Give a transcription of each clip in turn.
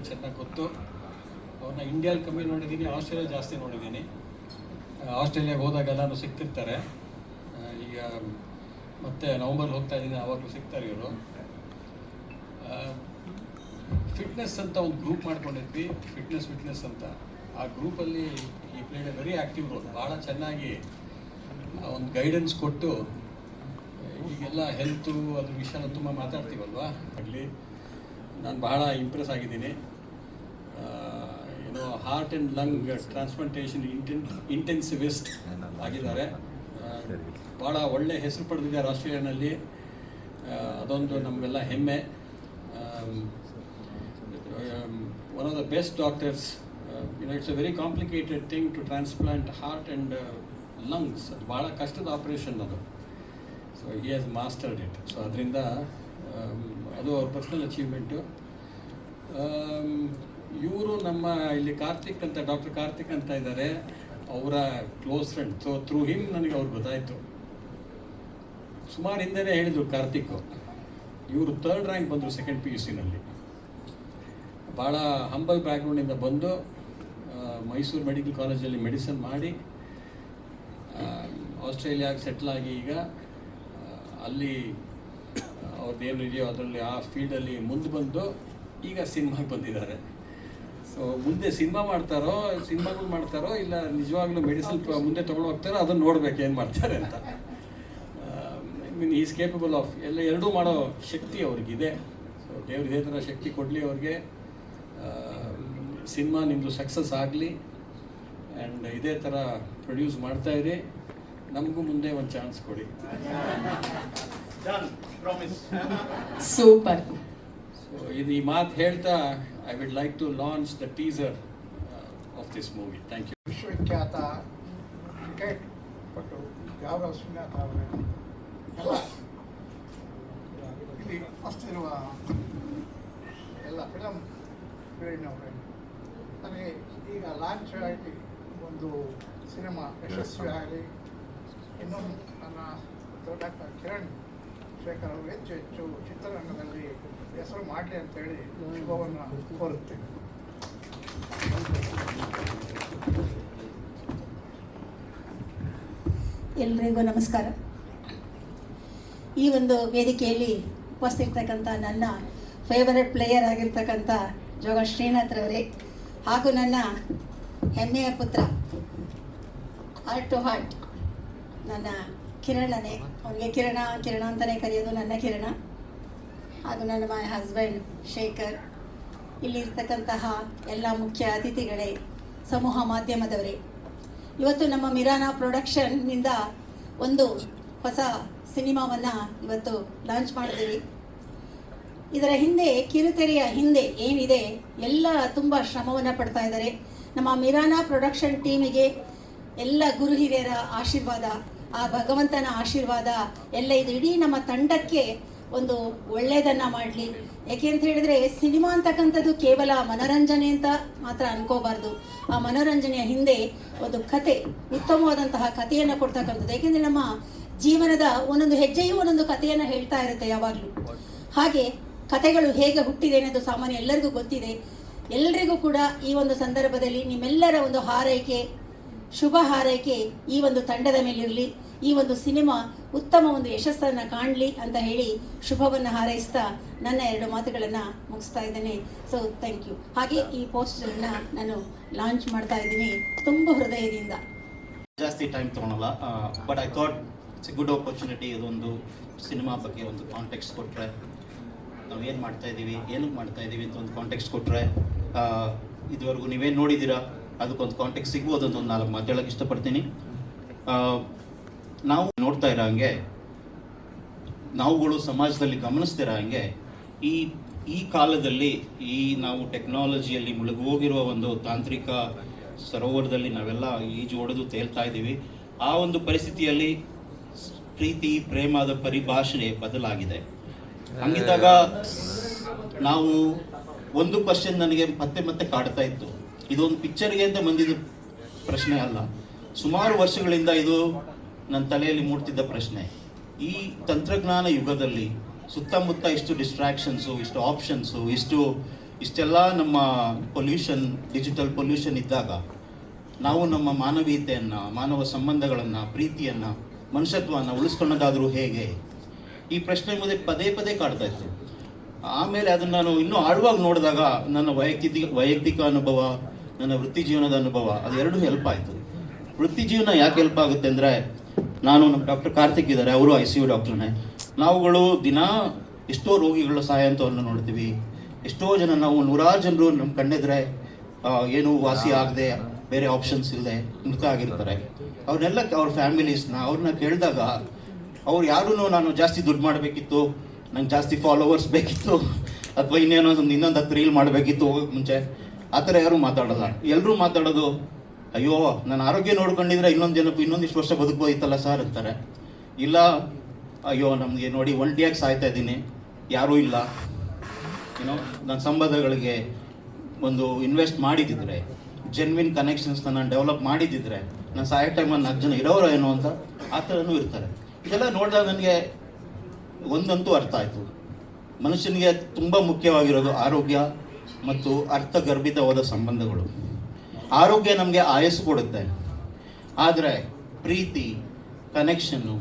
ಚೆನ್ನಾಗಿ ಗೊತ್ತು. ಅವ್ರನ್ನ ಇಂಡಿಯಾದಲ್ಲಿ ಕಮ್ಮಿ ನೋಡಿದ್ದೀನಿ, ಆಸ್ಟ್ರೇಲಿಯಾ ಜಾಸ್ತಿ ನೋಡಿದ್ದೀನಿ. ಆಸ್ಟ್ರೇಲಿಯಾಗೆ ಹೋದಾಗೆಲ್ಲನೂ ಸಿಗ್ತಿರ್ತಾರೆ. ಈಗ ಮತ್ತೆ ನವಂಬರ್ ಹೋಗ್ತಾ ಇದ್ದೀನಿ, ಆವಾಗಲೂ ಸಿಗ್ತಾರೆ ಇವರು. ಫಿಟ್ನೆಸ್ ಅಂತ ಒಂದು ಗ್ರೂಪ್ ಮಾಡ್ಕೊಂಡಿದ್ವಿ, ಫಿಟ್ನೆಸ್ ಅಂತ. ಆ ಗ್ರೂಪಲ್ಲಿ ಈ played a very active role. ಭಾಳ ಚೆನ್ನಾಗಿ ಒಂದು ಗೈಡೆನ್ಸ್ ಕೊಟ್ಟು, ಈಗೆಲ್ಲ ಹೆಲ್ತು ಅದ್ರ ವಿಷಯನ ತುಂಬ ಮಾತಾಡ್ತೀವಲ್ವಾ, ಆಗಲಿ ನಾನು ಭಾಳ ಇಂಪ್ರೆಸ್ ಆಗಿದ್ದೀನಿ. ಏನೋ heart and lung transplantation intensivist ಆಗಿದ್ದಾರೆ. ಭಾಳ ಒಳ್ಳೆ ಹೆಸರು ಪಡೆದಿದ್ದಾರೆ ಆಸ್ಟ್ರೇಲಿಯಾನಲ್ಲಿ. ಅದೊಂದು ನಮಗೆಲ್ಲ ಹೆಮ್ಮೆ. one of the best doctors. It's a very complicated thing to transplant heart and lungs. ಭಾಳ ಕಷ್ಟದ ಆಪರೇಷನ್ ಅದು. So he has mastered it. So ಅದರಿಂದ ಅದು ಅವ್ರ ಪರ್ಸ್ನಲ್ ಅಚೀವ್ಮೆಂಟು. ಇವರು ನಮ್ಮ ಇಲ್ಲಿ ಕಾರ್ತಿಕ್ ಅಂತ, ಡಾಕ್ಟರ್ ಕಾರ್ತಿಕ್ ಅಂತ ಇದ್ದಾರೆ, ಅವರ close friend. So through him ನನಗೆ ಅವ್ರು ಗೊತ್ತಾಯಿತು. ಸುಮಾರು ಹಿಂದೆನೇ ಹೇಳಿದರು ಕಾರ್ತಿಕ್. ಇವರು 3rd ರ್ಯಾಂಕ್ ಬಂದರು 2nd PUCನಲ್ಲಿ. ಭಾಳ ಹಂಬಲ್ ಬ್ಯಾಕ್ಗ್ರೌಂಡಿಂದ ಬಂದು ಮೈಸೂರು ಮೆಡಿಕಲ್ ಕಾಲೇಜಲ್ಲಿ ಮೆಡಿಸಿನ್ ಮಾಡಿ ಆಸ್ಟ್ರೇಲಿಯಾಗೆ ಸೆಟ್ಲಾಗಿ ಈಗ ಅಲ್ಲಿ ಅವ್ರದ್ದೇನು ಇದೆಯೋ ಅದರಲ್ಲಿ ಆ ಫೀಲ್ಡಲ್ಲಿ ಮುಂದೆ ಬಂದು ಈಗ ಸಿನಿಮಾಗೆ ಬಂದಿದ್ದಾರೆ. ಸೊ ಮುಂದೆ ಸಿನಿಮಾಗಳು ಮಾಡ್ತಾರೋ ಇಲ್ಲ ನಿಜವಾಗ್ಲೂ ಮೆಡಿಸಿನ್ ಮುಂದೆ ತೊಗೊಂಡು ಹೋಗ್ತಾರೋ ಅದನ್ನು ನೋಡ್ಬೇಕು ಏನು ಮಾಡ್ತಾರೆ ಅಂತ. I mean is capable of ಎರಡೂ ಮಾಡೋ ಶಕ್ತಿ ಅವ್ರಿಗಿದೆ. ಸೊ ದೇವ್ರು ಇದೇ ಥರ ಶಕ್ತಿ ಕೊಡಲಿ ಅವ್ರಿಗೆ. ಸಿನಿಮಾ ನಿಮ್ಮದು ಸಕ್ಸಸ್ ಆಗಲಿ ಆ್ಯಂಡ್ ಇದೇ ಥರ ಪ್ರೊಡ್ಯೂಸ್ ಮಾಡ್ತಾಯಿರಿ. ನಮಗೂ ಮುಂದೆ ಒಂದು ಚಾನ್ಸ್ ಕೊಡಿ. ಸೂಪರ್. ಸೊ ಈ ಮಾತು ಹೇಳ್ತಾ I would like to launch the teaser of this movie. Thank you. ವಿಶ್ವವಿಖ್ಯಾತ ಕ್ರಿಕೆಟ್ ಪಟು ಯಾವರಾವ್ ಶ್ರೀನಾಥ್ ಅವರೇ ಎಲ್ಲ ಇಲ್ಲಿ ಅಷ್ಟಿರುವ ಎಲ್ಲ ಫಿಲಮ್ ಫೀಲ್ಡ್ನವರೇ, ನನಗೆ ಈಗ ಲಾಂಚ್ ಆಗಿ ಒಂದು ಸಿನಿಮಾ ಯಶಸ್ವಿ ಆಗಲಿ, ಇನ್ನೊಂದು ನನ್ನ ಡಾಕ್ಟರ್ ಕಿರಣ್ ಶೇಖರ್ ಅವರು ಹೆಚ್ಚು ಚಿತ್ರರಂಗದಲ್ಲಿ ಹೆಸರು ಮಾಡಲಿ ಅಂತೇಳಿ ಶುಭವನ್ನು ಕೋರುತ್ತೇನೆ. ಎಲ್ರಿಗೂ ನಮಸ್ಕಾರ. ಈ ಒಂದು ವೇದಿಕೆಯಲ್ಲಿ ಉಪಸ್ಥಿರ್ತಕ್ಕಂಥ ನನ್ನ ಫೇವರೆಟ್ ಪ್ಲೇಯರ್ ಆಗಿರ್ತಕ್ಕಂಥ ಜೋಗ ಶ್ರೀನಾಥ್ ರವರೇ, ಹಾಗೂ ನನ್ನ ಹೆಮ್ಮೆಯ ಪುತ್ರ ಹಾರ್ಟ್ ಟು ಹಾರ್ಟ್ ನನ್ನ ಕಿರಣನೇ, ಅವನಿಗೆ ಕಿರಣ ಅಂತಲೇ ಕರೆಯೋದು, ನನ್ನ ಕಿರಣ. ಹಾಗೂ ನನ್ನ ಮೈ ಹಸ್ಬೆಂಡ್ ಶೇಖರ್, ಇಲ್ಲಿರ್ತಕ್ಕಂತಹ ಎಲ್ಲ ಮುಖ್ಯ ಅತಿಥಿಗಳೇ, ಸಮೂಹ ಮಾಧ್ಯಮದವರೇ, ಇವತ್ತು ನಮ್ಮ ಮಿರಾನಾ ಪ್ರೊಡಕ್ಷನ್ನಿಂದ ಒಂದು ಹೊಸ ಸಿನಿಮಾವನ್ನು ಇವತ್ತು ಲಾಂಚ್ ಮಾಡಿದ್ದೀವಿ. ಇದರ ಹಿಂದೆ, ಕಿರುತೆರೆಯ ಹಿಂದೆ ಏನಿದೆ ಎಲ್ಲ ತುಂಬ ಶ್ರಮವನ್ನು ಪಡ್ತಾ ಇದ್ದಾರೆ. ನಮ್ಮ ಮಿರಾನಾ ಪ್ರೊಡಕ್ಷನ್ ಟೀಮಿಗೆ ಎಲ್ಲ ಗುರು ಹಿರಿಯರ ಆಶೀರ್ವಾದ, ಆ ಭಗವಂತನ ಆಶೀರ್ವಾದ ಎಲ್ಲ ಇದು ಇಡೀ ನಮ್ಮ ತಂಡಕ್ಕೆ ಒಂದು ಒಳ್ಳೆಯದನ್ನು ಮಾಡಲಿ. ಯಾಕೆ ಅಂತ ಹೇಳಿದರೆ, ಸಿನಿಮಾ ಅಂತಕ್ಕಂಥದ್ದು ಕೇವಲ ಮನೋರಂಜನೆ ಅಂತ ಮಾತ್ರ ಅನ್ಕೋಬಾರ್ದು. ಆ ಮನೋರಂಜನೆಯ ಹಿಂದೆ ಒಂದು ಕತೆ, ಉತ್ತಮವಾದಂತಹ ಕಥೆಯನ್ನು ಕೊಡ್ತಕ್ಕಂಥದ್ದು. ಏಕೆಂದರೆ ನಮ್ಮ ಜೀವನದ ಒಂದೊಂದು ಹೆಜ್ಜೆಯೂ ಒಂದೊಂದು ಕಥೆಯನ್ನು ಹೇಳ್ತಾ ಇರುತ್ತೆ ಯಾವಾಗಲೂ. ಹಾಗೆ ಕಥೆಗಳು ಹೇಗೆ ಹುಟ್ಟಿದೆ ಅನ್ನೋದು ಸಾಮಾನ್ಯ ಎಲ್ಲರಿಗೂ ಗೊತ್ತಿದೆ. ಎಲ್ಲರಿಗೂ ಕೂಡ ಈ ಒಂದು ಸಂದರ್ಭದಲ್ಲಿ ನಿಮ್ಮೆಲ್ಲರ ಒಂದು ಹಾರೈಕೆ, ಶುಭ ಹಾರೈಕೆ ಈ ಒಂದು ತಂಡದ ಮೇಲಿರಲಿ. ಈ ಒಂದು ಸಿನಿಮಾ ಉತ್ತಮ ಒಂದು ಯಶಸ್ಸನ್ನು ಕಾಣಲಿ ಅಂತ ಹೇಳಿ ಶುಭವನ್ನು ಹಾರೈಸ್ತಾ ನನ್ನ 2 ಮಾತುಗಳನ್ನು ಮುಗಿಸ್ತಾ ಇದ್ದೇನೆ. So thank you. ಹಾಗೆ ಈ ಪೋಸ್ಟರ್ನ ನಾನು ಲಾಂಚ್ ಮಾಡ್ತಾ ಇದ್ದೀನಿ ತುಂಬ ಹೃದಯದಿಂದ. ಜಾಸ್ತಿ ಟೈಮ್ ತೊಗೊಳಲ್ಲ, but I thought it's a good opportunity. ಇದೊಂದು ಸಿನಿಮಾ ಬಗ್ಗೆ ಒಂದು ಕಾಂಟೆಕ್ಸ್ಟ್ ಕೊಟ್ಟರೆ, ನಾವು ಏನು ಮಾಡ್ತಾ ಇದ್ದೀವಿ, ಏನಕ್ಕೆ ಮಾಡ್ತಾ ಇದ್ದೀವಿ ಅಂತ ಒಂದು ಕಾಂಟೆಕ್ಸ್ಟ್ ಕೊಟ್ಟರೆ, ಇದುವರೆಗೂ ನೀವೇನು ನೋಡಿದ್ದೀರಾ ಅದಕ್ಕೊಂದು ಕಾಂಟೆಕ್ಸ್ಟ್ ಸಿಗ್ಬೋದು ಅಂತ ಒಂದು 4 ಮಾತು ಹೇಳೋಕ್ಕೆ ಇಷ್ಟಪಡ್ತೀನಿ. ನಾವು ನೋಡ್ತಾ ಇರೋ ಹಂಗೆ, ನಾವುಗಳು ಸಮಾಜದಲ್ಲಿ ಗಮನಿಸ್ತಿರೋ ಹಂಗೆ, ಈ ಕಾಲದಲ್ಲಿ ನಾವು ಟೆಕ್ನಾಲಜಿಯಲ್ಲಿ ಮುಳುಗೋಗಿರುವ ಒಂದು ತಾಂತ್ರಿಕ ಸರೋವರದಲ್ಲಿ ನಾವೆಲ್ಲ ಈಜು ಹೊಡೆದು ತೇಲ್ತಾ ಇದ್ದೀವಿ. ಆ ಒಂದು ಪರಿಸ್ಥಿತಿಯಲ್ಲಿ ಪ್ರೀತಿ, ಪ್ರೇಮದ ಪರಿಭಾಷೆ ಬದಲಾಗಿದೆ. ಹಂಗಿದ್ದಾಗ ನಾವು ಒಂದು ಕ್ವಶನ್ ನನಗೆ ಮತ್ತೆ ಕಾಡ್ತಾ ಇತ್ತು. ಇದೊಂದು ಪಿಕ್ಚರ್ಗೆ ಅಂತ ಬಂದಿದ್ದ ಪ್ರಶ್ನೆ ಅಲ್ಲ, ಸುಮಾರು ವರ್ಷಗಳಿಂದ ಇದು ನನ್ನ ತಲೆಯಲ್ಲಿ ಮೂಡ್ತಿದ್ದ ಪ್ರಶ್ನೆ. ಈ ತಂತ್ರಜ್ಞಾನ ಯುಗದಲ್ಲಿ ಸುತ್ತಮುತ್ತ ಇಷ್ಟು ಡಿಸ್ಟ್ರಾಕ್ಷನ್ಸು, ಇಷ್ಟು ಆಪ್ಷನ್ಸು, ಇಷ್ಟು ಇಷ್ಟೆಲ್ಲ ನಮ್ಮ ಪೊಲ್ಯೂಷನ್, ಡಿಜಿಟಲ್ ಪೊಲ್ಯೂಷನ್ ಇದ್ದಾಗ ನಾವು ನಮ್ಮ ಮಾನವೀಯತೆಯನ್ನು, ಮಾನವ ಸಂಬಂಧಗಳನ್ನು, ಪ್ರೀತಿಯನ್ನು, ಮನುಷ್ಯತ್ವವನ್ನು ಉಳಿಸ್ಕೊಳ್ಳೋದಾದರೂ ಹೇಗೆ? ಈ ಪ್ರಶ್ನೆ ಮುಂದೆ ಪದೇ ಪದೇ ಕಾಡ್ತಾ ಇತ್ತು. ಆಮೇಲೆ ಅದನ್ನು ನಾನು ಇನ್ನೂ ಆಳವಾಗಿ ನೋಡಿದಾಗ ನನ್ನ ವೈಯಕ್ತಿಕ ಅನುಭವ, ನನ್ನ ವೃತ್ತಿ ಜೀವನದ ಅನುಭವ ಅದೆರಡೂ ಹೆಲ್ಪ್ ಆಯಿತು. ವೃತ್ತಿ ಜೀವನ ಯಾಕೆ ಹೆಲ್ಪ್ ಆಗುತ್ತೆ ಅಂದರೆ, ನಾನು ನಮ್ಮ ಡಾಕ್ಟರ್ ಕಾರ್ತಿಕ್ ಇದ್ದಾರೆ, ಅವರು ICU ಡಾಕ್ಟ್ರನ್ನೇ. ನಾವುಗಳು ದಿನ ಎಷ್ಟೋ ರೋಗಿಗಳ ಸಾಯಂತವನ್ನು ನೋಡ್ತೀವಿ. ಎಷ್ಟೋ ಜನ, ನಾವು ನೂರಾರು ಜನರು ನಮ್ಮ ಕಣ್ಣೆದ್ರೆ ಏನು ವಾಸಿ ಆಗದೆ ಬೇರೆ ಆಪ್ಷನ್ಸ್ ಇಲ್ಲದೆ ಮೃತ ಆಗಿರ್ತಾರೆ. ಅವ್ರನ್ನೆಲ್ಲ ಅವ್ರ ಫ್ಯಾಮಿಲೀಸ್ನ ಅವ್ರನ್ನ ಕೇಳಿದಾಗ ಅವ್ರು ಯಾರೂ ನಾನು ಜಾಸ್ತಿ ದುಡ್ಡು ಮಾಡಬೇಕಿತ್ತು, ನಂಗೆ ಜಾಸ್ತಿ ಫಾಲೋವರ್ಸ್ ಬೇಕಿತ್ತು, ಅಥವಾ ಇನ್ನೊಂದು 10 ರೀಲ್ ಮಾಡಬೇಕಿತ್ತು ಹೋಗೋಕ್ಕೆ ಮುಂಚೆ, ಆ ಥರ ಯಾರೂ ಮಾತಾಡೋಲ್ಲ. ಎಲ್ಲರೂ ಮಾತಾಡೋದು, ಅಯ್ಯೋ ನಾನು ಆರೋಗ್ಯ ನೋಡ್ಕೊಂಡಿದ್ರೆ ಇನ್ನೊಂದಿಷ್ಟು ವರ್ಷ ಬದುಕ್ಬೋದಿತ್ತಲ್ಲ ಸರ್ ಅಂತಾರೆ. ಇಲ್ಲ, ಅಯ್ಯೋ ನಮಗೆ ನೋಡಿ ಒಂಟಿಯಾಗಿ ಸಾಯ್ತಾ ಇದ್ದೀನಿ, ಯಾರೂ ಇಲ್ಲ, ನನ್ನ ಸಂಬಂಧಗಳಿಗೆ ಒಂದು ಇನ್ವೆಸ್ಟ್ ಮಾಡಿದ್ದಿದ್ರೆ, ಜೆನ್ವಿನ್ ಕನೆಕ್ಷನ್ಸ್ನ ನಾನು ಡೆವಲಪ್ ಮಾಡಿದ್ದಿದ್ರೆ ನಾನು ಸಾಯೋ ಟೈಮಲ್ಲಿ 4 ಜನ ಇರೋರು ಏನೋ ಅಂತ ಆ ಥರನೂ ಇರ್ತಾರೆ. ಇದೆಲ್ಲ ನೋಡಿದಾಗ ನನಗೆ ಒಂದಂತೂ ಅರ್ಥ ಆಯಿತು, ಮನುಷ್ಯನಿಗೆ ತುಂಬ ಮುಖ್ಯವಾಗಿರೋದು ಆರೋಗ್ಯ ಮತ್ತು ಅರ್ಥಗರ್ಭಿತವಾದ ಸಂಬಂಧಗಳು. ಆರೋಗ್ಯ ನಮಗೆ ಆಯಸ್ಸು ಕೊಡುತ್ತೆ, ಆದರೆ ಪ್ರೀತಿ, ಕನೆಕ್ಷನ್ನು,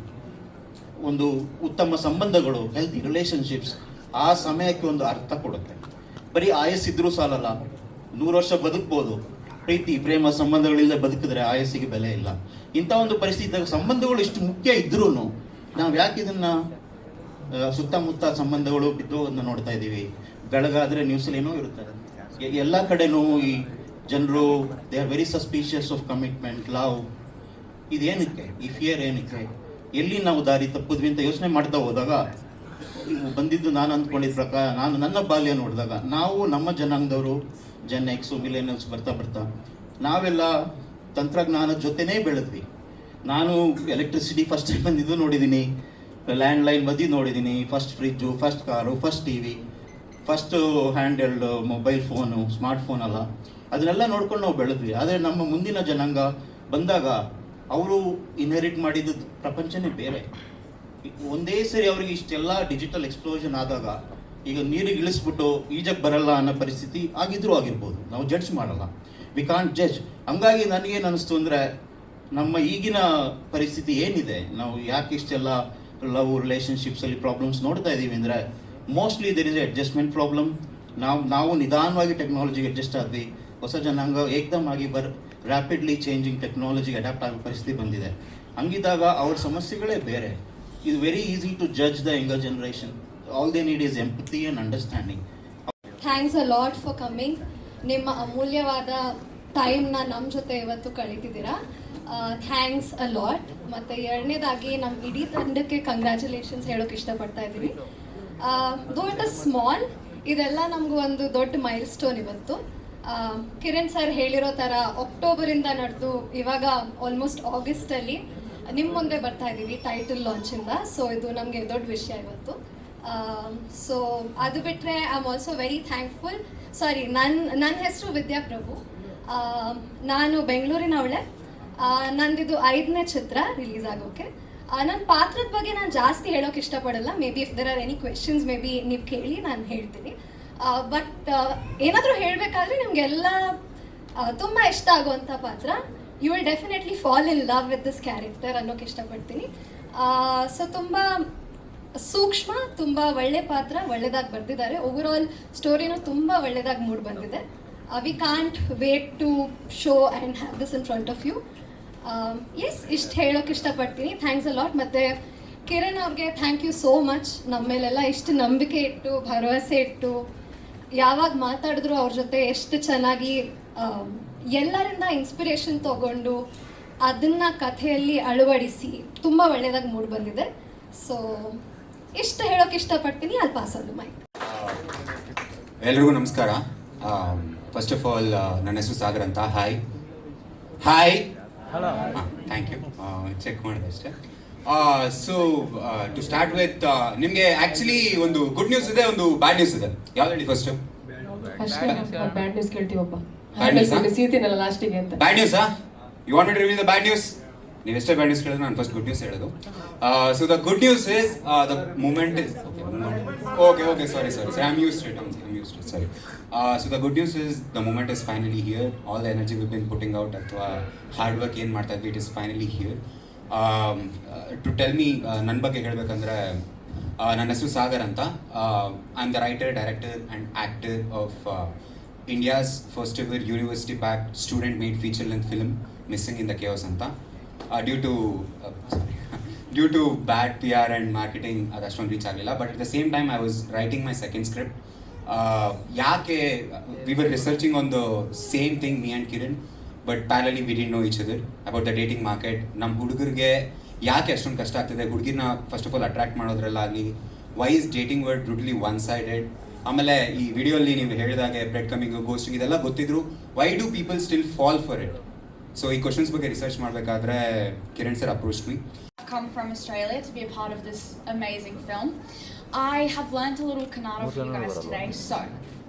ಒಂದು ಉತ್ತಮ ಸಂಬಂಧಗಳು, ಹೆಲ್ತಿ ರಿಲೇಷನ್ಶಿಪ್ಸ್ ಆ ಸಮಯಕ್ಕೆ ಒಂದು ಅರ್ಥ ಕೊಡುತ್ತೆ. ಬರೀ ಆಯಸ್ಸಿದ್ರೂ ಸಾಲಲ್ಲ, 100 ವರ್ಷ ಬದುಕ್ಬೋದು. ಪ್ರೀತಿ, ಪ್ರೇಮ, ಸಂಬಂಧಗಳಿಂದ ಬದುಕಿದ್ರೆ ಆಯಸ್ಸಿಗೆ ಬೆಲೆ ಇಲ್ಲ. ಇಂಥ ಒಂದು ಪರಿಸ್ಥಿತಿಯಾಗ ಸಂಬಂಧಗಳು ಇಷ್ಟು ಮುಖ್ಯ ಇದ್ರೂ ನಾವು ಯಾಕೆ ಇದನ್ನು ಸುತ್ತಮುತ್ತ ಸಂಬಂಧಗಳು ಬಿದ್ದೋದನ್ನ ನೋಡ್ತಾ ಇದ್ದೀವಿ? ಬೆಳಗಾದರೆ ನ್ಯೂಸಲ್ಲಿ ಏನೋ ಇರುತ್ತೆ, ಎಲ್ಲ ಕಡೆನೂ ಈ ಜನರು they are very suspicious of commitment, love. ಇದೇನಕ್ಕೆ? ಈ ಫಿಯರ್ ಏನಕ್ಕೆ? ಎಲ್ಲಿ ನಾವು ದಾರಿ ತಪ್ಪಿದ್ವಿ ಅಂತ ಯೋಚನೆ ಮಾಡ್ತಾ ಹೋದಾಗ ಬಂದಿದ್ದು, ನಾನು ಅಂದ್ಕೊಂಡಿದ್ದ ಪ್ರಕಾರ, ನಾನು ನನ್ನ ಬಾಲ್ಯ ನೋಡಿದಾಗ, ನಾವು ನಮ್ಮ ಜನಾಂಗದವರು Gen X, ಮಿಲೇನಿಯಲ್ಸ್ ಬರ್ತಾ ನಾವೆಲ್ಲ ತಂತ್ರಜ್ಞಾನದ ಜೊತೆನೇ ಬೆಳೆದ್ವಿ. ನಾನು ಎಲೆಕ್ಟ್ರಿಸಿಟಿ ಫಸ್ಟ್ ಟೈಮ್ ಬಂದಿದ್ದು ನೋಡಿದ್ದೀನಿ, ಲ್ಯಾಂಡ್ಲೈನ್ ಬಂದಿದ್ದು ನೋಡಿದ್ದೀನಿ, first fridge, first car, first TV, first hand-held mobile phone, smart phone ಅಲ್ಲ, ಅದನ್ನೆಲ್ಲ ನೋಡ್ಕೊಂಡು ನಾವು ಬೆಳೆದ್ವಿ. ಆದರೆ ನಮ್ಮ ಮುಂದಿನ ಜನಾಂಗ ಬಂದಾಗ ಅವರು ಇನ್ಹೆರಿಟ್ ಮಾಡಿದ ಪ್ರಪಂಚನೇ ಬೇರೆ. ಒಂದೇ ಸರಿ ಅವರಿಗೆ ಇಷ್ಟೆಲ್ಲ ಡಿಜಿಟಲ್ ಎಕ್ಸ್ಪ್ಲೋಷನ್ ಆದಾಗ, ಈಗ ನೀರಿಗೆ ಇಳಿಸ್ಬಿಟ್ಟು ಈಜಕ್ಕೆ ಬರಲ್ಲ ಅನ್ನೋ ಪರಿಸ್ಥಿತಿ ಆಗಿದ್ರೂ ಆಗಿರ್ಬೋದು, ನಾವು ಜಡ್ಜ್ ಮಾಡಲ್ಲ, ವಿ ಕಾಂಟ್ ಜಡ್ಜ್. ಹಂಗಾಗಿ ನನಗೇನು ಅನ್ನಿಸ್ತು ಅಂದರೆ, ನಮ್ಮ ಈಗಿನ ಪರಿಸ್ಥಿತಿ ಏನಿದೆ, ನಾವು ಯಾಕೆ ಇಷ್ಟೆಲ್ಲ ಲವ್ ರಿಲೇಷನ್ಶಿಪ್ಸಲ್ಲಿ ಪ್ರಾಬ್ಲಮ್ಸ್ ನೋಡ್ತಾ ಇದ್ದೀವಿ ಅಂದರೆ, mostly there is a adjustment problem. ನಾವು ನಿಧಾನವಾಗಿ ಟೆಕ್ನಾಲಜಿಗೆ ಅಡ್ಜಸ್ಟ್ ಆದ್ವಿ. ಹೊಸ ಜನಾಂಗ ಏಕದಮ್ ಆಗಿ ರ್ಯಾಪಿಡ್ಲಿ ಚೇಂಜಿಂಗ್ ಟೆಕ್ನಾಲಜಿಗೆ ಅಡ್ಯಾಪ್ಟ್ ಆಗೋ ಪರಿಸ್ಥಿತಿ ಬಂದಿದೆ. ಹಂಗಿದ್ದಾಗ ಅವ್ರ ಸಮಸ್ಯೆಗಳೇ ಬೇರೆ. ಇದು very easy to judge the younger generation. All they need is empathy and understanding. Thanks a lot for coming. ನಿಮ್ಮ ಅಮೂಲ್ಯವಾದ ಟೈಮ್ನ ನಮ್ಮ ಜೊತೆ ಇವತ್ತು ಕಳೀತಿದ್ದೀರಾ. Thanks a lot. ಮತ್ತು ಎರಡನೇದಾಗಿ ನಮ್ಮ ಇಡೀ ತಂಡಕ್ಕೆ ಕಂಗ್ರ್ಯಾಚುಲೇಷನ್ಸ್ ಹೇಳೋಕೆ ಇಷ್ಟಪಡ್ತಾ ಇದ್ದೀನಿ. ದೋ ಇಟ್ ಇಸ್ ಸ್ಮಾಲ್, ಇದೆಲ್ಲ ನಮಗೂ ಒಂದು ದೊಡ್ಡ ಮೈಲ್ ಸ್ಟೋನ್ ಇವತ್ತು. ಕಿರಣ್ ಸರ್ ಹೇಳಿರೋ ಥರ ಅಕ್ಟೋಬರಿಂದ ನಡೆದು ಇವಾಗ ಆಲ್ಮೋಸ್ಟ್ ಆಗಸ್ಟಲ್ಲಿ ನಿಮ್ಮ ಮುಂದೆ ಬರ್ತಾ ಇದ್ದೀವಿ ಟೈಟಲ್ ಲಾಂಚಿಂದ. ಸೊ ಇದು ನಮಗೆ ದೊಡ್ಡ ವಿಷಯ ಇವತ್ತು. ಸೊ ಅದು ಬಿಟ್ಟರೆ I am also very thankful. Sorry, ನನ್ನ ಹೆಸರು ವಿದ್ಯಾಪ್ರಭು. ನಾನು ಬೆಂಗಳೂರಿನವಳೆ. ನಂದಿದು 5ನೇ ಚಿತ್ರ ರಿಲೀಸ್ ಆಗೋಕ್ಕೆ. ನನ್ನ ಪಾತ್ರದ ಬಗ್ಗೆ ನಾನು ಜಾಸ್ತಿ ಹೇಳೋಕೆ ಇಷ್ಟಪಡಲ್ಲ. May be if there are any questions may be ನೀವು ಕೇಳಿ, ನಾನು ಹೇಳ್ತೀನಿ. ಬಟ್ ಏನಾದರೂ ಹೇಳಬೇಕಾದ್ರೆ ನಿಮಗೆಲ್ಲ ತುಂಬ ಇಷ್ಟ ಆಗುವಂಥ ಪಾತ್ರ. You will definitely fall in love with this character ಅನ್ನೋಕೆ ಇಷ್ಟಪಡ್ತೀನಿ. ಸೊ ತುಂಬ ಸೂಕ್ಷ್ಮ, ತುಂಬ ಒಳ್ಳೆ ಪಾತ್ರ, ಒಳ್ಳೆದಾಗಿ ಬರೆದಿದ್ದಾರೆ. ಓವರಾಲ್ ಸ್ಟೋರಿನೂ ತುಂಬ ಒಳ್ಳೆದಾಗಿ ಮೂಡಿ ಬಂದಿದೆ. We can't wait to show and have this in front of you. Yes, ಇಷ್ಟು ಹೇಳೋಕೆ ಇಷ್ಟಪಡ್ತೀನಿ. Thanks a lot. ಮತ್ತು ಕಿರಣ್ ಅವ್ರಿಗೆ ಥ್ಯಾಂಕ್ ಯು ಸೋ ಮಚ್. ನಮ್ಮ ಮೇಲೆಲ್ಲ ಇಷ್ಟು ನಂಬಿಕೆ ಇಟ್ಟು, ಭರವಸೆ ಇಟ್ಟು, ಯಾವಾಗ ಮಾತಾಡಿದ್ರು ಅವ್ರ ಜೊತೆ ಎಷ್ಟು ಚೆನ್ನಾಗಿ ಎಲ್ಲರಿಂದ ಇನ್ಸ್ಪಿರೇಷನ್ ತೊಗೊಂಡು ಅದನ್ನು ಕಥೆಯಲ್ಲಿ ಅಳವಡಿಸಿ ತುಂಬ ಒಳ್ಳೆಯದಾಗಿ ಮೂಡಿ ಬಂದಿದೆ. ಸೊ ಇಷ್ಟು ಹೇಳೋಕೆ ಇಷ್ಟಪಡ್ತೀನಿ. ಅಲ್ಲಿ ಪಾಸ್ ಆದ ಮೈ. ಎಲ್ರಿಗೂ ನಮಸ್ಕಾರ. ಫಸ್ಟ್ ಆಫ್ ಆಲ್ ನನ್ನ ಹೆಸರು ಸಾಗರ್ ಅಂತ. Hi thank you. ಚೆಕ್ ಮಾಡಿದೆ ಅಷ್ಟೇ. ಸೊ ಟು ಸ್ಟಾರ್ಟ್ ವಿತ್, ನಿಮಗೆ ಆ್ಯಕ್ಚುಲಿ ಒಂದು ಗುಡ್ ನ್ಯೂಸ್ ಇದೆ, ಒಂದು ಬ್ಯಾಡ್ ನ್ಯೂಸ್ ಇದೆ. ಯಾವ್ದು ಹೇಳಿ ಫಸ್ಟ್? ಬ್ಯಾಡ್ ನ್ಯೂಸ್ ಕೇಳ್ತೀವಪ್ಪ. ಬ್ಯಾಡ್ ನ್ಯೂಸ್ ಸೀತಿನಲ್ಲ ಲಾಸ್ಟಿಗೆ ಅಂತ. ಬ್ಯಾಡ್ ನ್ಯೂಸಾ? You want to reveal the bad news? ನೀವು ಎಷ್ಟೇ ಬ್ಯಾಡ್ ನ್ಯೂಸ್ ಕೇಳಿದ್ರೆ ನಾನು ಫಸ್ಟ್ ಗುಡ್ ನ್ಯೂಸ್ ಹೇಳೋದು. So the good news is the moment is okay sorry I am used to it. sorry. So the good news is the moment is finally here. All the energy we've been putting out ಅಥವಾ hard work ಏನು ಮಾಡ್ತಾ ಇದ್ವಿ, it is finally here. To tell me ನನ್ನ ಬಗ್ಗೆ ಹೇಳಬೇಕಂದ್ರೆ ನನ್ನ ಹೆಸರು ಸಾಗರ್ ಅಂತ. I am the writer, director and actor of India's first ever university back student made feature length film missing in the caves ಅಂತ. Due to bad PR and marketing ಅದು ಅಷ್ಟೊಂದು reach ಆಗಲಿಲ್ಲ. But at the same time I was writing my second script. ಯಾಕೆ we were researching on the same thing, me and Kiran, but parallely we didn't know each other about the dating market. ನಮ್ಮ ಹುಡುಗರಿಗೆ ಯಾಕೆ ಅಷ್ಟೊಂದು ಕಷ್ಟ ಆಗ್ತಿದೆ, ಹುಡುಗಿನ first of all attract ಮಾಡೋದ್ರಲ್ಲಾಗಲಿ, why is dating world brutally one sided. ಆಮೇಲೆ ಈ ವಿಡಿಯೋಲ್ಲಿ ನೀವು ಹೇಳಿದಾಗೆ ಬ್ರೆಡ್ ಕಮಿಂಗ್, ಗೋಸ್ಟಿಂಗ್ ಇದೆಲ್ಲ ಗೊತ್ತಿದ್ರು why do people still fall for it? So ಈ ಕ್ವಶನ್ಸ್ ಬಗ್ಗೆ ರಿಸರ್ಚ್ ಮಾಡಬೇಕಾದ್ರೆ Kiran sir approach me. Come from Australia to be a part of this amazing film. I have learnt a little Kannada for you guys today, so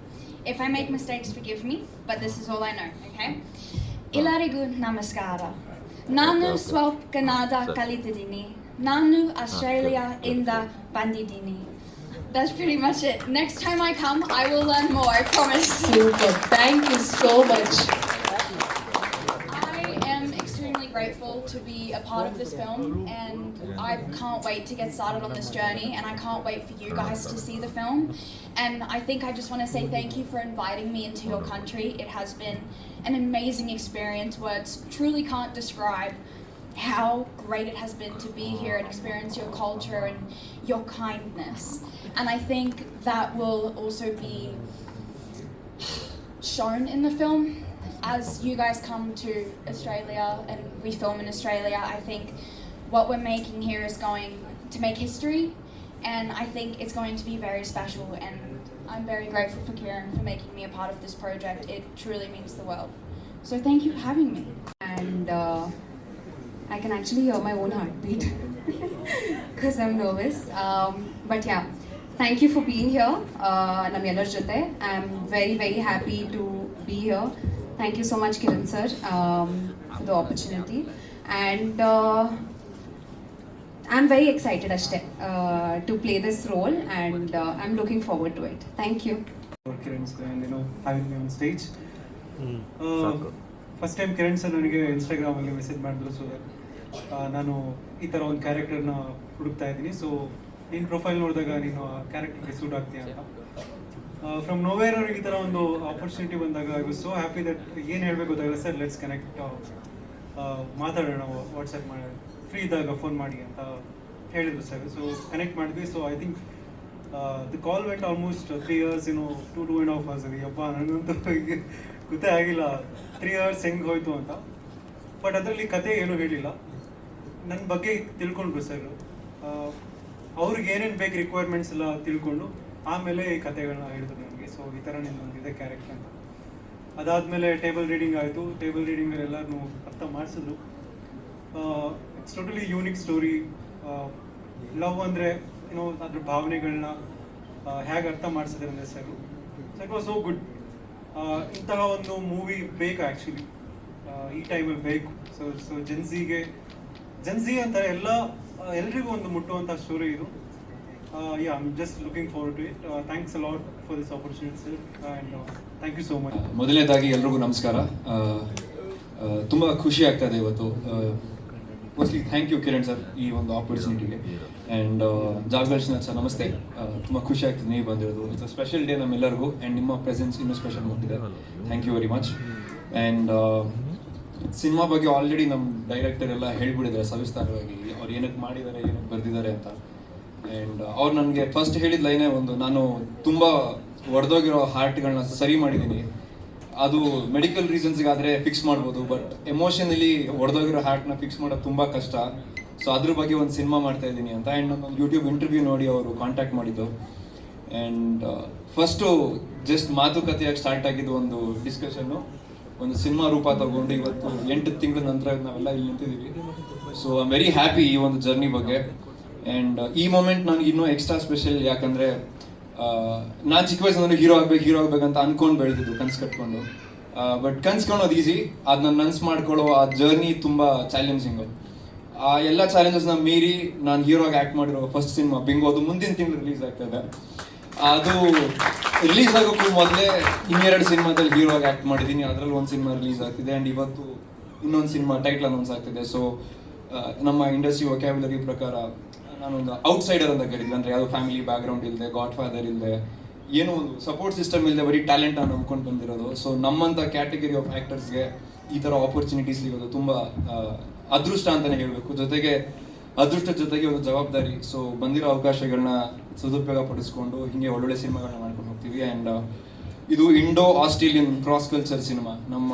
if I make mistakes, forgive me, but this is all I know, okay? Illarigu namaskara. Nanu swalp Kannada kalitidini. Nanu Australia inda bandidini. That's pretty much it. Next time I come, I will learn more, I promise. Super. Thank you so much. Grateful to be a part of this film, and I can't wait to get started on this journey, and I can't wait for you guys to see the film. And I think I just want to say thank you for inviting me into your country. It has been an amazing experience. Words truly can't describe how great it has been to be here and experience your culture and your kindness. And I think that will also be shown in the film. As you guys come to Australia and we film in Australia, I think what we're making here is going to make history, and I think it's going to be very special, and I'm very grateful for Kieran for making me a part of this project. It truly means the world. So thank you for having me. And I can actually hear my own heartbeat because I'm nervous. But yeah, thank you for being here. Namyalar Jyote. I'm very, very happy to be here. Thank you so much, Kiran sir, for the opportunity. And I'm very excited to play this role, and I'm looking forward to it. Thank you. Kiran sir, and having me on stage. First time Kiran sir ನನಗೆ Instagram ಅಲ್ಲಿ message ಮಾಡಿದ್ರು, so ನಾನು ಈ ಥರ ಒಂದು ಕ್ಯಾರೆಕ್ಟರ್ನ ಹುಡುಕ್ತಾ ಇದ್ದೀನಿ, so ನಿನ್ನ ಪ್ರೊಫೈಲ್ ನೋಡಿದಾಗ ನೀನು ಆ ಕ್ಯಾರೆಕ್ಟರ್ಗೆ ಸೂಟ್ ಆಗ್ತೀಯ ಅಂತ. ಫ್ರಮ್ ನೋವೇರ್ ಅವ್ರಿಗೆ ಈ ಥರ ಒಂದು ಆಪರ್ಚುನಿಟಿ ಬಂದಾಗ I was so happy that ಏನು ಹೇಳಬೇಕು ಗೊತ್ತಾಗಲ್ಲ, ಸರ್ ಲೆಟ್ಸ್ ಕನೆಕ್ಟ್, ಮಾತಾಡೋಣ, ವಾಟ್ಸಪ್ ಮಾಡಿ ಫ್ರೀ ಇದ್ದಾಗ ಫೋನ್ ಮಾಡಿ ಅಂತ ಹೇಳಿದ್ರು ಸರ್. ಸೊ ಕನೆಕ್ಟ್ ಮಾಡಿದ್ವಿ. So I think the call vent almost 3 years, 2.5 hours ಆಗಿ. ಅಪ್ಪ ನನಗಂತೂ ಗೊತ್ತೇ ಆಗಿಲ್ಲ 3 years ಹೆಂಗೆ ಹೋಯ್ತು ಅಂತ. ಬಟ್ ಅದರಲ್ಲಿ ಕತೆ ಏನೂ ಹೇಳಿಲ್ಲ, ನನ್ನ ಬಗ್ಗೆ ತಿಳ್ಕೊಂಡ್ರು ಸರ್. ಅವ್ರಿಗೆ ಏನೇನು ಬೇಕು ರಿಕ್ವೈರ್ಮೆಂಟ್ಸ್ ಎಲ್ಲ ತಿಳ್ಕೊಂಡು ಆಮೇಲೆ ಈ ಕತೆಗಳನ್ನ ಹೇಳಿದ್ರು ನನಗೆ. ಸೊ ಈ ಥರ ನಿನ್ನೊಂದಿದೆ ಕ್ಯಾರೆಕ್ಟರ್ ಅಂತ. ಅದಾದಮೇಲೆ ಟೇಬಲ್ ರೀಡಿಂಗ್ ಆಯಿತು. ಟೇಬಲ್ ರೀಡಿಂಗಲ್ಲಿ ಎಲ್ಲರೂ ಅರ್ಥ ಮಾಡಿಸಿದ್ರು. It's totally unique story. Love ಅಂದರೆ ಅದ್ರ ಭಾವನೆಗಳನ್ನ ಹೇಗೆ ಅರ್ಥ ಮಾಡಿಸಿದ್ರೆ ಅಂದರೆ sir, so it was so good. ಇಂತಹ ಒಂದು ಮೂವಿ ಬೇಕು ಆ್ಯಕ್ಚುಲಿ, ಈ ಟೈಮಲ್ಲಿ ಬೇಕು. ಸೊ ಜೆನ್ಸಿ ಅಂತಾರೆ ಎಲ್ರಿಗೂ ಒಂದು ಮುಟ್ಟುವಂಥ ಸ್ಟೋರಿ ಇದು. Yeah, I'm just looking forward to it. Thanks a lot for this opportunity, sir, and thank you so much. ಮೊದಲನೇದಾಗಿ ಎಲ್ರಿಗೂ ನಮಸ್ಕಾರ. ತುಂಬ ಖುಷಿ ಆಗ್ತದೆ ಇವತ್ತು. Firstly thank you Kiran sir ಈ ಒಂದು ಆಪರ್ಚುನಿಟಿಗೆ, ಆ್ಯಂಡ್ ಜಾಗದರ್ಶನ ಸರ್ ನಮಸ್ತೆ. ತುಂಬ ಖುಷಿ ಆಗ್ತದೆ ನೀವು ಬಂದಿರೋದು. ಇಟ್ಸ್ ಅ ಸ್ಪೆಷಲ್ ಡೇ ನಮ್ಮೆಲ್ಲರಿಗೂ, ಆ್ಯಂಡ್ ನಿಮ್ಮ ಪ್ರೆಸೆನ್ಸ್ ಇನ್ನೂ ಸ್ಪೆಷಲ್ ಮಾಡ್ತಿದೆ. Thank you very much. And cinema ಬಗ್ಗೆ ಆಲ್ರೆಡಿ ನಮ್ಮ ಡೈರೆಕ್ಟರ್ ಎಲ್ಲ ಹೇಳ್ಬಿಟ್ಟಿದ್ದಾರೆ ಸವಿಸ್ತಾರವಾಗಿ, ಅವ್ರು ಏನಕ್ಕೆ ಮಾಡಿದ್ದಾರೆ, ಏನಕ್ಕೆ ಬರೆದಿದ್ದಾರೆ ಅಂತ. ಆ್ಯಂಡ್ ಅವ್ರು ನನಗೆ ಫಸ್ಟ್ ಹೇಳಿದ ಲೈನೇ ಒಂದು, ನಾನು ತುಂಬ ಒಡೆದೋಗಿರೋ ಹಾರ್ಟ್ಗಳನ್ನ ಸರಿ ಮಾಡಿದ್ದೀನಿ. ಅದು ಮೆಡಿಕಲ್ ರೀಸನ್ಸ್ಗಾದರೆ ಫಿಕ್ಸ್ ಮಾಡ್ಬೋದು, ಬಟ್ ಎಮೋಷನಲಿ ಒಡೆದೋಗಿರೋ ಹಾರ್ಟ್ನ ಫಿಕ್ಸ್ ಮಾಡೋದು ತುಂಬ ಕಷ್ಟ. ಸೊ ಅದ್ರ ಬಗ್ಗೆ ಒಂದು ಸಿನಿಮಾ ಮಾಡ್ತಾ ಇದ್ದೀನಿ ಅಂತ. ಆ್ಯಂಡ್ ನನ್ನೊಂದು ಯೂಟ್ಯೂಬ್ ಇಂಟರ್ವ್ಯೂ ನೋಡಿ ಅವರು ಕಾಂಟ್ಯಾಕ್ಟ್ ಮಾಡಿದ್ದು. ಆ್ಯಂಡ್ ಫಸ್ಟು ಜಸ್ಟ್ ಮಾತುಕತೆಯಾಗಿ ಸ್ಟಾರ್ಟ್ ಆಗಿದ್ದು ಒಂದು ಡಿಸ್ಕಷನ್ನು, ಒಂದು ಸಿನಿಮಾ ರೂಪ ತಗೊಂಡು ಇವತ್ತು 8 ತಿಂಗಳ ನಂತರ ನಾವೆಲ್ಲ ಇಲ್ಲಿ ನಿಂತಿದ್ದೀವಿ. So I am very happy ಈ ಒಂದು ಜರ್ನಿ ಬಗ್ಗೆ. ಆ್ಯಂಡ್ ಈ ಮೂಮೆಂಟ್ ನನಗೆ ಇನ್ನೂ ಎಕ್ಸ್ಟ್ರಾ ಸ್ಪೆಷಲ್, ಯಾಕಂದರೆ ನಾನು ಚಿಕ್ಕ ವಯಸ್ಸಿನಲ್ಲಿ ಹೀರೋ ಆಗ್ಬೇಕಂತ ಅಂದ್ಕೊಂಡು ಬೆಳೆದಿದ್ದು, ಕನ್ಸು ಕಟ್ಕೊಂಡು. ಬಟ್ ಕನ್ಸು ಕಾಣೋದು ಈಸಿ, ಅದನ್ನ ನನಸು ಮಾಡ್ಕೊಳ್ಳೋ ಆ ಜರ್ನಿ ತುಂಬ ಚಾಲೆಂಜಿಂಗು. ಆ ಎಲ್ಲ ಚಾಲೆಂಜಸ್ನ ಮೀರಿ ನಾನು ಹೀರೋ ಆಗಿ ಆ್ಯಕ್ಟ್ ಮಾಡಿರೋ ಫಸ್ಟ್ ಸಿನಿಮಾ ಬಿಂಗೋ, ಅದು ಮುಂದಿನ ತಿಂಗಳು ರಿಲೀಸ್ ಆಗ್ತಾಯಿದೆ. ಅದು ರಿಲೀಸ್ ಆಗೋಕ್ಕೂ ಮೊದಲೇ ಇನ್ನೆರಡು ಸಿನಿಮಾದಲ್ಲಿ ಹೀರೋ ಆಗಿ ಆ್ಯಕ್ಟ್ ಮಾಡಿದ್ದೀನಿ. ಅದರಲ್ಲಿ ಒಂದು ಸಿನಿಮಾ ರಿಲೀಸ್ ಆಗ್ತಿದೆ ಆ್ಯಂಡ್ ಇವತ್ತು ಇನ್ನೊಂದು ಸಿನಿಮಾ ಟೈಟ್ಲ್ ಅನೌನ್ಸ್ ಆಗ್ತಿದೆ. ಸೊ ನಮ್ಮ ಇಂಡಸ್ಟ್ರಿ ವೊಕ್ಯಾಬ್ಯುಲರಿ ಪ್ರಕಾರ ನಾನೊಂದು ಔಟ್ಸೈಡರ್ ಅಂತ ಕರೀತೀವಿ. ಅಂದರೆ ಯಾವುದೋ ಫ್ಯಾಮಿಲಿ ಬ್ಯಾಕ್ಗ್ರೌಂಡ್ ಇಲ್ಲದೆ, ಗಾಡ್ ಫಾದರ್ ಇಲ್ಲದೆ, ಏನೋ ಒಂದು ಸಪೋರ್ಟ್ ಸಿಸ್ಟಮ್ ಇಲ್ಲದೆ ಬರೀ ಟ್ಯಾಲೆಂಟ್ ಅನ್ನು ನಂಬ್ಕೊಂಡು ಬಂದಿರೋದು. ಸೊ ನಮ್ಮಂಥ ಕ್ಯಾಟಗರಿ ಆಫ್ ಆ್ಯಕ್ಟರ್ಸ್ಗೆ ಈ ಥರ ಆಪರ್ಚುನಿಟಿ ಸಿಗೋದು ತುಂಬ ಅದೃಷ್ಟ ಅಂತಲೇ ಹೇಳಬೇಕು. ಜೊತೆಗೆ ಅದೃಷ್ಟದ ಜೊತೆಗೆ ಒಂದು ಜವಾಬ್ದಾರಿ. ಸೊ ಬಂದಿರೋ ಅವಕಾಶಗಳನ್ನ ಸದುಪಯೋಗ ಪಡಿಸ್ಕೊಂಡು ಹೀಗೆ ಒಳ್ಳೊಳ್ಳೆ ಸಿನಿಮಾಗಳನ್ನ ಮಾಡ್ಕೊಂಡು ಹೋಗ್ತೀವಿ. ಆ್ಯಂಡ್ ಇದು Indo Australian cross culture cinema. ನಮ್ಮ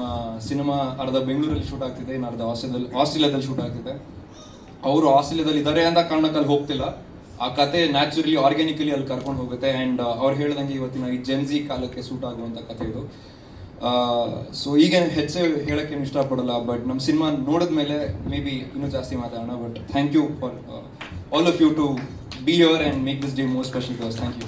ಸಿನಿಮಾ ಅರ್ಧ ಬೆಂಗಳೂರಲ್ಲಿ ಶೂಟ್ ಆಗ್ತಿದೆ, ಇನ್ನು ಅರ್ಧ ಆಸ್ಟ್ರೇಲಿಯಾದಲ್ಲಿ ಶೂಟ್ ಆಗ್ತಿದೆ. ಅವರು ಆಸ್ಟ್ರೇಲಿಯಾದಲ್ಲಿ ಇದ್ದಾರೆ ಅಂತ ಕಾರಣಕ್ಕೆ ಅಲ್ಲಿ ಹೋಗ್ತಿಲ್ಲ. ಆ ಕತೆ ನ್ಯಾಚುರಲಿ ಆರ್ಗ್ಯಾನಿಕಲಿ ಅಲ್ಲಿ ಕರ್ಕೊಂಡು ಹೋಗುತ್ತೆ. ಆ್ಯಂಡ್ ಅವ್ರು ಹೇಳ್ದಂಗೆ ಇವತ್ತಿನ ಈ ಜೆನ್ಸಿ ಕಾಲಕ್ಕೆ ಸೂಟ್ ಆಗುವಂಥ ಕತೆ ಇದು. ಸೊ ಈಗ ಹೆಚ್ಚು ಹೇಳೋಕ್ಕೇನು ಇಷ್ಟಪಡಲ್ಲ, ಬಟ್ ನಮ್ಮ ಸಿನಿಮಾ ನೋಡಿದ್ಮೇಲೆ ಮೇ ಬಿ ಇನ್ನೂ ಜಾಸ್ತಿ ಮಾತಾಡೋಣ. But thank you for all of you to be here and make this day more special to us. Thank you.